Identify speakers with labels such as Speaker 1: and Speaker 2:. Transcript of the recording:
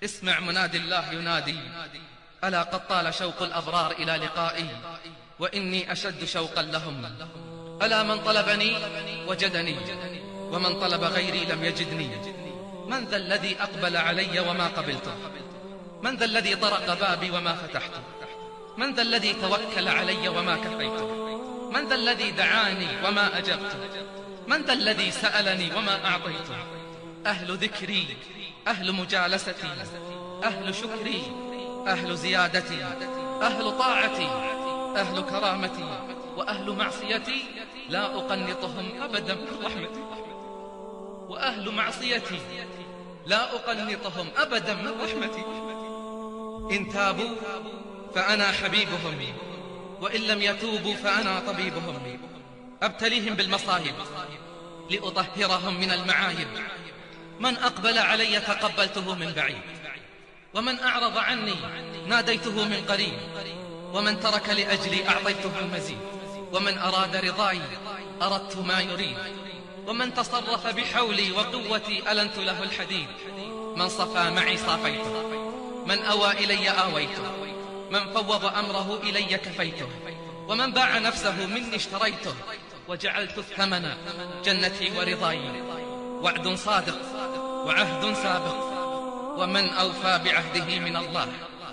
Speaker 1: اسمع منادي الله ينادي، ألا قد طال شوق الأبرار إلى لقائي، وإني أشد شوقا لهم. ألا من طلبني وجدني، ومن طلب غيري لم يجدني. من ذا الذي أقبل علي وما قبلته؟ من ذا الذي طرق بابي وما فتحته؟ من ذا الذي توكل علي وما كفيته؟ من ذا الذي دعاني وما أجبته؟ من ذا الذي سألني وما أعطيته؟ أهل ذكري، أهل مجالستي، أهل شكري، أهل زيادتي، أهل طاعتي، أهل كرامتي، وأهل معصيتي لا أقنطهم أبدا من رحمتي. وأهل معصيتي لا أقنطهم أبدا من رحمتي. إن تابوا فأنا حبيبهم، وإن لم يتوبوا فأنا طبيبهم. أبتليهم بالمصائب لأطهرهم من المعايب. من أقبل علي تقبلته من بعيد، ومن أعرض عني ناديته من قريب. ومن ترك لأجلي أعطيته المزيد، ومن أراد رضاي أردت ما يريد. ومن تصرف بحولي وقوتي ألنت له الحديد. من صفى معي صافيته، من أوى إلي آويته، من فوض أمره إلي كفيته. ومن باع نفسه مني اشتريته، وجعلت الثمن جنتي ورضاي. وعد صادق وعهد سابق، ومن أوفى بعهده من الله